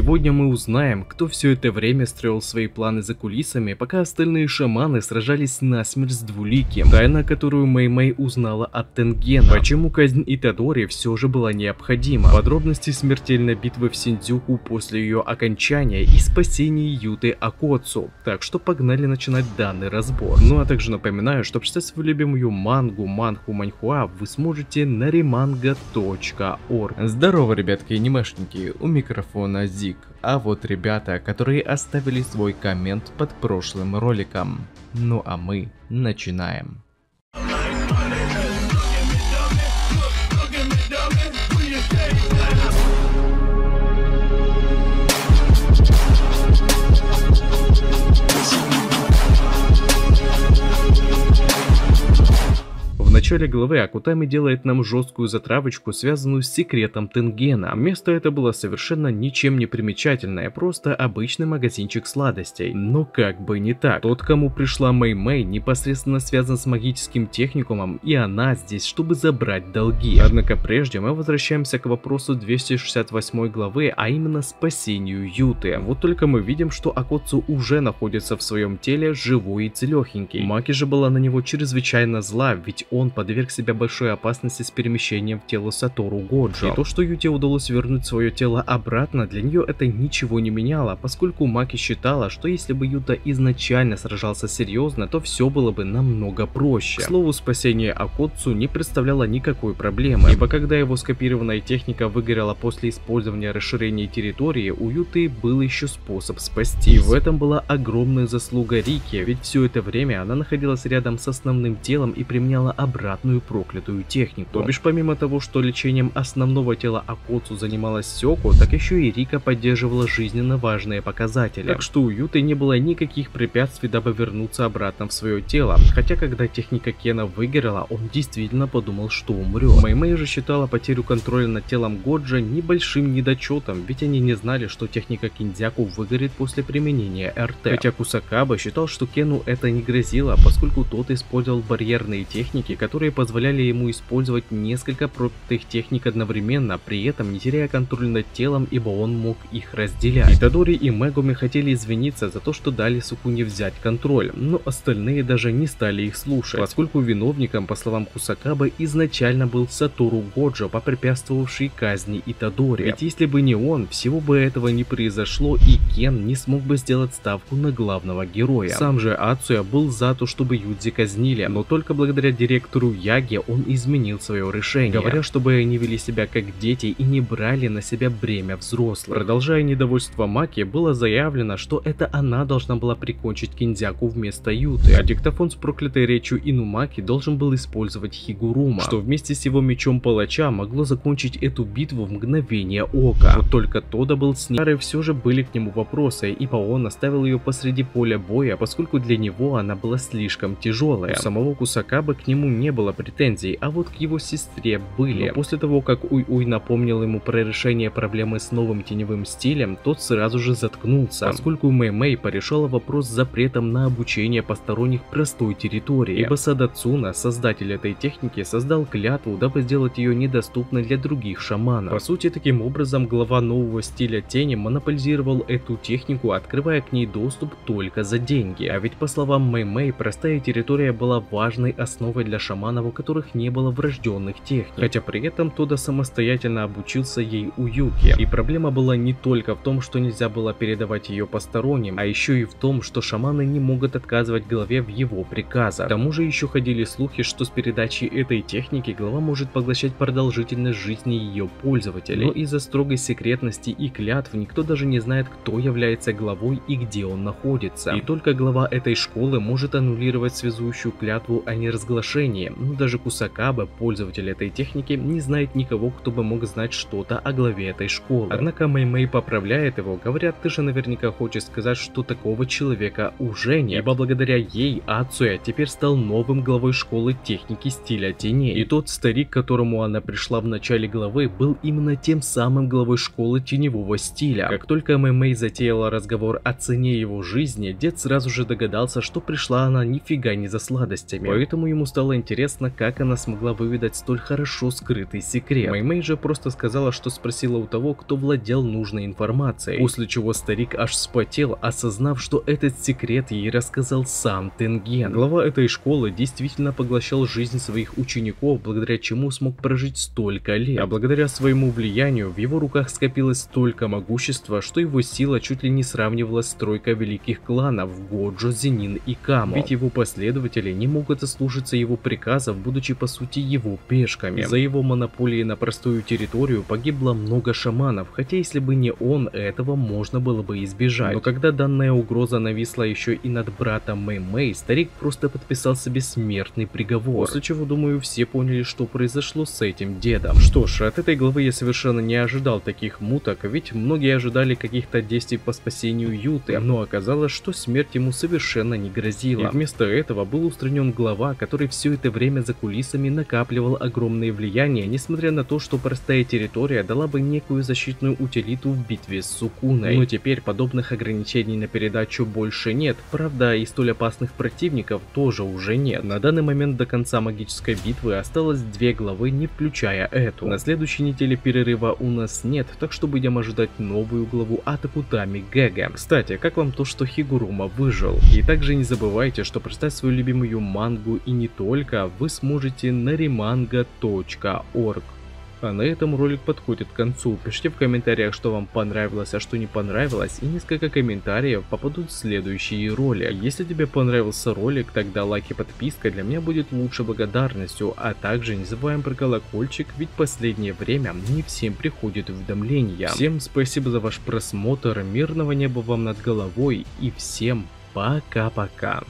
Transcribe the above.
Сегодня мы узнаем, кто все это время строил свои планы за кулисами, пока остальные шаманы сражались насмерть с Двуликим. Тайна, которую Мэй узнала от Тенгена. Почему казнь Итадори все же была необходима. Подробности смертельной битвы в Синдзюку после ее окончания и спасения Юты Акоцу. Так что погнали начинать данный разбор. Ну а также напоминаю, что почитать свою любимую манху Манхуа вы сможете на remanga.org. Здорово, ребятки и анимешники, у микрофона Зик. А вот ребята, которые оставили свой коммент под прошлым роликом. Ну а мы начинаем. В начале главы Акутами делает нам жесткую затравочку, связанную с секретом Тенгена. Место это было совершенно ничем не примечательное, просто обычный магазинчик сладостей. Но как бы не так. Тот, кому пришла Мэй, непосредственно связан с магическим техникумом, и она здесь, чтобы забрать долги. Однако прежде мы возвращаемся к вопросу 268 главы, а именно спасению Юты. Вот только мы видим, что Акоцу уже находится в своем теле живой и целехенький. Маки же была на него чрезвычайно зла, ведь он подверг себя большой опасности с перемещением в тело Сатору Годжо. И то, что Юте удалось вернуть свое тело обратно, для нее это ничего не меняло, поскольку Маки считала, что если бы Юта изначально сражался серьезно, то все было бы намного проще. К слову, спасение Акоцу не представляло никакой проблемы, ибо когда его скопированная техника выгорела после использования расширения территории, у Юты был еще способ спасти. И в этом была огромная заслуга Рики, ведь все это время она находилась рядом с основным телом и применяла обратную проклятую технику. То бишь, помимо того, что лечением основного тела Акоцу занималась Сёко, так еще и Рика поддерживала жизненно важные показатели. Так что у Юты не было никаких препятствий, дабы вернуться обратно в свое тело. Хотя, когда техника Кена выгорела, он действительно подумал, что умрет. Мэй же считала потерю контроля над телом Годжо небольшим недочетом, ведь они не знали, что техника Киндзяку выгорит после применения РТ. Хотя Кусакаба считал, что Кену это не грозило, поскольку тот использовал барьерные техники, которые позволяли ему использовать несколько проклятых техник одновременно, при этом не теряя контроль над телом, ибо он мог их разделять. Итадори и Мегуми хотели извиниться за то, что дали Сукуне взять контроль, но остальные даже не стали их слушать, поскольку виновником, по словам Кусакабы, изначально был Сатору Годжо, попрепятствовавший казни Итадори. Ведь если бы не он, всего бы этого не произошло, и Кен не смог бы сделать ставку на главного героя. Сам же Ацуя был за то, чтобы Юдзи казнили, но только благодаря директору Яге он изменил свое решение, говоря, чтобы они вели себя как дети и не брали на себя бремя взрослых. Продолжая недовольство Маки, было заявлено, что это она должна была прикончить Киндзяку вместо Юты, а диктофон с проклятой речью Инумаки должен был использовать Хигурума, что вместе с его мечом палача могло закончить эту битву в мгновение ока. Вот только Тода был с ним. Все же были к нему вопросы, ибо он оставил ее посреди поля боя, поскольку для него она была слишком тяжелая. У самого Кусакабы к нему не было претензий, а вот к его сестре были. Но после того, как Уй напомнил ему про решение проблемы с новым теневым стилем, тот сразу же заткнулся, поскольку Мэй порешала вопрос с запретом на обучение посторонних простой территории, ибо Садацуна, создатель этой техники, создал клятву, дабы сделать ее недоступной для других шаманов. По сути, таким образом, глава нового стиля тени монополизировал эту технику, открывая к ней доступ только за деньги. А ведь, по словам Мэй, простая территория была важной основой для шаманов, у которых не было врожденных техник, хотя при этом Тода самостоятельно обучился ей у Юки. И проблема была не только в том, что нельзя было передавать ее посторонним, а еще и в том, что шаманы не могут отказывать главе в его приказах. К тому же еще ходили слухи, что с передачей этой техники глава может поглощать продолжительность жизни ее пользователей, но из-за строгой секретности и клятв никто даже не знает, кто является главой и где он находится. И только глава этой школы может аннулировать связующую клятву о неразглашении, но даже Кусакаба, пользователь этой техники, не знает никого, кто бы мог знать что-то о главе этой школы. Однако Мэй поправляет его, говорят, ты же наверняка хочешь сказать, что такого человека уже нет, ибо благодаря ей Ацуя теперь стал новым главой школы техники стиля теней. И тот старик, к которому она пришла в начале главы, был именно тем самым главой школы теневого стиля. Как только Мэй затеяла разговор о цене его жизни, дед сразу же догадался, что пришла она нифига не за сладостями, поэтому ему стало интересно, интересно, как она смогла выведать столь хорошо скрытый секрет. Мэй же просто сказала, что спросила у того, кто владел нужной информацией, после чего старик аж вспотел, осознав, что этот секрет ей рассказал сам Тенген. Глава этой школы действительно поглощал жизнь своих учеников, благодаря чему смог прожить столько лет. А благодаря своему влиянию в его руках скопилось столько могущества, что его сила чуть ли не сравнивалась с тройкой великих кланов Годжо, Зенин и Камо. Ведь его последователи не могут ослушаться его приказов, будучи по сути его пешками. За его монополией на простую территорию погибло много шаманов, хотя если бы не он, этого можно было бы избежать. Но когда данная угроза нависла еще и над братом Мэй, старик просто подписал себе смертный приговор. После чего, думаю, все поняли, что произошло с этим дедом. Что ж, от этой главы я совершенно не ожидал таких муток, ведь многие ожидали каких-то действий по спасению Юты, но оказалось, что смерть ему совершенно не грозила. И вместо этого был устранен глава, который все это время за кулисами накапливал огромное влияние, несмотря на то, что простая территория дала бы некую защитную утилиту в битве с Сукуной. Но теперь подобных ограничений на передачу больше нет, правда и столь опасных противников тоже уже нет. На данный момент до конца магической битвы осталось 2 главы, не включая эту. На следующей неделе перерыва у нас нет, так что будем ожидать новую главу от Акутами Гэга. Кстати, как вам то, что Хигурума выжил? И также не забывайте, что прочитать свою любимую мангу и не только вы сможете на remanga.org. А на этом ролик подходит к концу. Пишите в комментариях, что вам понравилось, а что не понравилось, и несколько комментариев попадут в следующие ролики. Если тебе понравился ролик, тогда лайк и подписка для меня будет лучшей благодарностью, а также не забываем про колокольчик, ведь в последнее время не всем приходят уведомления. Всем спасибо за ваш просмотр, мирного неба вам над головой и всем пока-пока.